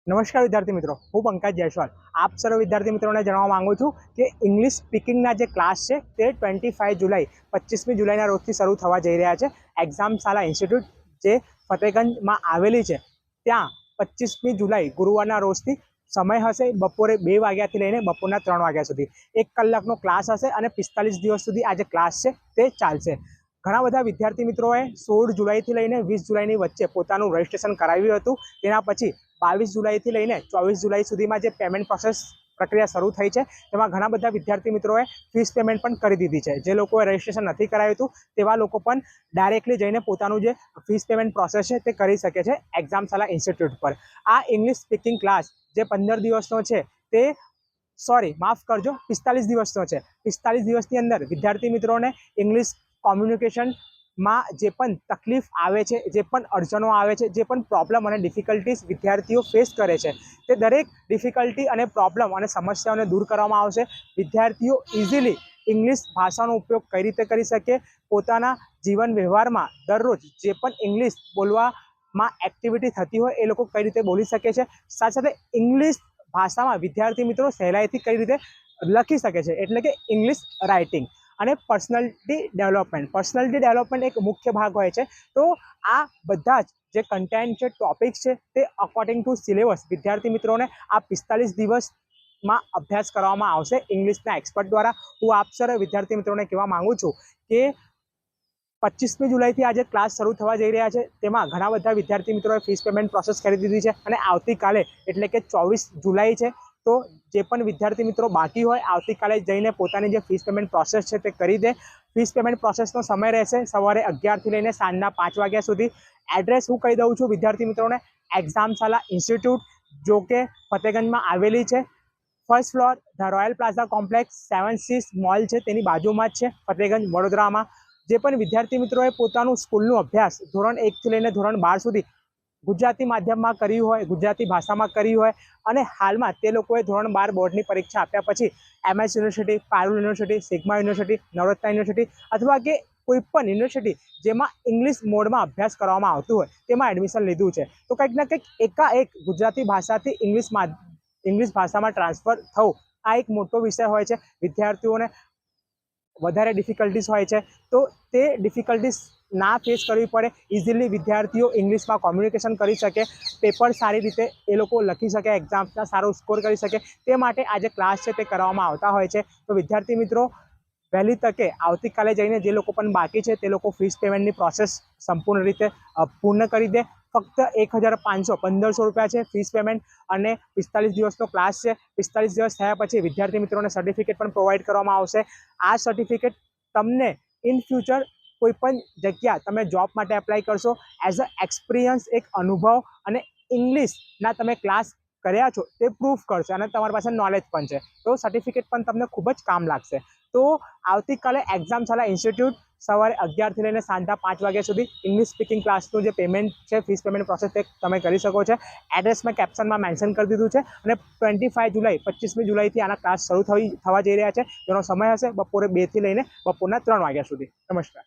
નમસ્કાર વિદ્યાર્થી મિત્રો, હું પંકજ જયસ્વાલ આપ સર્વ વિદ્યાર્થી મિત્રોને જણાવવા માંગુ છું કે ઇંગ્લિશ સ્પીકિંગના જે ક્લાસ છે તે 25 જુલાઈ 25મી જુલાઈના રોજથી શરૂ થવા જઈ રહ્યા છે। એક્ઝામશાલા ઇન્સ્ટિટ્યૂટ જે ફતેગંજમાં આવેલી છે ત્યાં 25મી જુલાઈ ગુરુવારના રોજથી સમય હશે બપોરે 2 વાગ્યાથી લઈને બપોરના 3 વાગ્યા સુધી 1 કલાકનો ક્લાસ હશે અને 45 દિવસ સુધી આ જે ક્લાસ છે તે ચાલશે। ઘણા બધા વિદ્યાર્થી મિત્રોએ 16 જુલાઈથી લઈને 20 જુલાઈની વચ્ચે પોતાનું રજિસ્ટ્રેશન કરાવ્યું હતું। તેના પછી 22 જુલાઈથી લઈને 24 જુલાઈ સુધીમાં જે પેમેન્ટ પ્રોસેસ પ્રક્રિયા શરૂ થઈ છે તેમાં ઘણા બધા વિદ્યાર્થી મિત્રોએ ફીસ પેમેન્ટ પણ કરી દીધી છે। જે લોકોએ રજિસ્ટ્રેશન નથી કરાવ્યું હતું તેવા લોકો પણ ડાયરેક્ટલી જઈને પોતાનું જે ફીસ પેમેન્ટ પ્રોસેસ છે તે કરી શકે છે એક્ઝામશાલા ઇન્સ્ટિટ્યૂટ પર। આ ઇંગ્લિશ સ્પીકિંગ ક્લાસ જે 15 દિવસનો છે તે માફ કરજો 45 દિવસનો છે। 45 દિવસની અંદર વિદ્યાર્થી મિત્રોને ઇંગ્લિશ કોમ્યુનિકેશનમાં જે પણ તકલીફ આવે છે, જે પણ અડચણો આવે છે, જે પણ પ્રોબ્લેમ અને ડિફિકલ્ટીઝ વિદ્યાર્થીઓ ફેસ કરે છે તે દરેક ડિફિકલ્ટી અને પ્રોબ્લેમ અને સમસ્યાઓને દૂર કરવામાં આવશે। વિદ્યાર્થીઓ ઇઝીલી ઇંગ્લિશ ભાષાનો ઉપયોગ કઈ રીતે કરી શકે, પોતાના જીવન વ્યવહારમાં દરરોજ જે પણ ઇંગ્લિશ બોલવામાં એક્ટિવિટી થતી હોય એ લોકો કઈ રીતે બોલી શકે છે, સાથે સાથે ઇંગ્લિશ ભાષામાં વિદ્યાર્થી મિત્રો સહેલાઈથી કઈ રીતે લખી શકે છે, એટલે કે ઇંગ્લિશ રાઇટિંગ અને પર્સનાલિટી ડેવલપમેન્ટ એક મુખ્ય ભાગ હોય છે। તો આ બધા જ જે કન્ટેન્ટ છે, ટોપિક્સ છે તે અકોર્ડિંગ ટુ સિલેબસ વિદ્યાર્થી મિત્રોને આ 45 દિવસમાં અભ્યાસ કરવામાં આવશે ઇંગ્લિશના એક્સપર્ટ દ્વારા। હું આપ સર્વ વિદ્યાર્થી મિત્રોને કહેવા માંગુ છું કે 25મી જુલાઈથી આજે ક્લાસ શરૂ થવા જઈ રહ્યા છે તેમાં ઘણા બધા વિદ્યાર્થી મિત્રોએ ફીસ પેમેન્ટ પ્રોસેસ કરી દીધી છે અને આવતીકાલે એટલે કે 24 જુલાઈ છે તો જે પણ વિદ્યાર્થી મિત્રો બાકી હોય આવતીકાલે જઈને પોતાની જે ફીસ પેમેન્ટ પ્રોસેસ છે તે કરી દે। ફીસ પેમેન્ટ પ્રોસેસનો સમય રહેશે સવારે 11થી લઈને સાંજના 5 વાગ્યા સુધી। એડ્રેસ હું કહી દઉં છું વિદ્યાર્થી મિત્રોને, એક્ઝામશાલા ઇન્સ્ટિટ્યૂટ જો કે ફતેગંજમાં આવેલી છે। First floor the royal plaza complex 7 mall છે તેની બાજુમાં જ છે ફતેગંજ વડોદરામાં। જે પણ વિદ્યાર્થી મિત્રોએ પોતાનું સ્કૂલનો અભ્યાસ ધોરણ 1થી લઈને ધોરણ 12 સુધી ગુજરાતી માધ્યમમાં કર્યું હોય, ગુજરાતી ભાષામાં કર્યું હોય અને હાલમાં તે લોકોએ ધોરણ 12 બોર્ડની પરીક્ષા આપ્યા પછી MS university, Parul university, Sigma university, Navratna university અથવા કે કોઈ પણ યુનિવર્સિટી જેમાં ઇંગ્લિશ મોડમાં અભ્યાસ કરવામાં આવતું હોય તેમાં એડમિશન લીધું છે તો કંઈક ના કંઈક એકાએક ગુજરાતી ભાષાથી ઇંગ્લિશ ભાષામાં ટ્રાન્સફર થવું આ એક મોટો વિષય હોય છે। વિદ્યાર્થીઓને વધારે ડિફિકલ્ટીઝ હોય છે તો તે ડિફિકલ્ટીઝ ના ફેસ કરવી પડે, ઇઝીલી વિદ્યાર્થીઓ ઇંગ્લિશમાં કોમ્યુનિકેશન કરી શકે, પેપર સારી રીતે એ લોકો લખી શકે, એક્ઝામ્સના સારો સ્કોર કરી શકે તે માટે આ જે ક્લાસ છે તે કરવામાં આવતા હોય છે। તો વિદ્યાર્થી મિત્રો વહેલી તકે આવતીકાલે જઈને જે લોકો પણ બાકી છે તે લોકો ફીસ પેમેન્ટની પ્રોસેસ સંપૂર્ણ રીતે પૂર્ણ કરી દે। ફક્ત 1500 રૂપિયા છે ફીસ પેમેન્ટ અને 45 દિવસનો ક્લાસ છે। 45 દિવસ થયા પછી વિદ્યાર્થી મિત્રોને સર્ટિફિકેટ પણ પ્રોવાઈડ કરવામાં આવશે। આ સર્ટિફિકેટ તમને ઇન ફ્યુચર કોઈ પણ જગ્યા તમે જોબ માટે એપ્લાય કરશો એઝ અ એક્સપિરિયન્સ એક અનુભવ અને ઇંગ્લિશના તમે ક્લાસ કર્યા છો તે પ્રૂફ કરશે અને તમારી પાસે નોલેજ પણ છે તો સર્ટિફિકેટ પણ તમને ખૂબ જ કામ લાગશે। તો આવતીકાલે એક્ઝામશાલા ઇન્સ્ટિટ્યૂટ સવારે 11થી લઈને સાંજના 5 વાગ્યા સુધી ઇંગ્લિશ સ્પીકિંગ ક્લાસનું જે પેમેન્ટ છે ફીસ પેમેન્ટ પ્રોસેસ તે તમે કરી શકો છો। એડ્રેસ મેં કેપ્શનમાં મેન્શન કરી દીધું છે અને 25 જુલાઈ 25મી જુલાઈથી આના ક્લાસ શરૂ થવા જઈ રહ્યા છે જેનો સમય હશે બપોરે 2થી લઈને બપોરના 3 વાગ્યા સુધી। નમસ્કાર।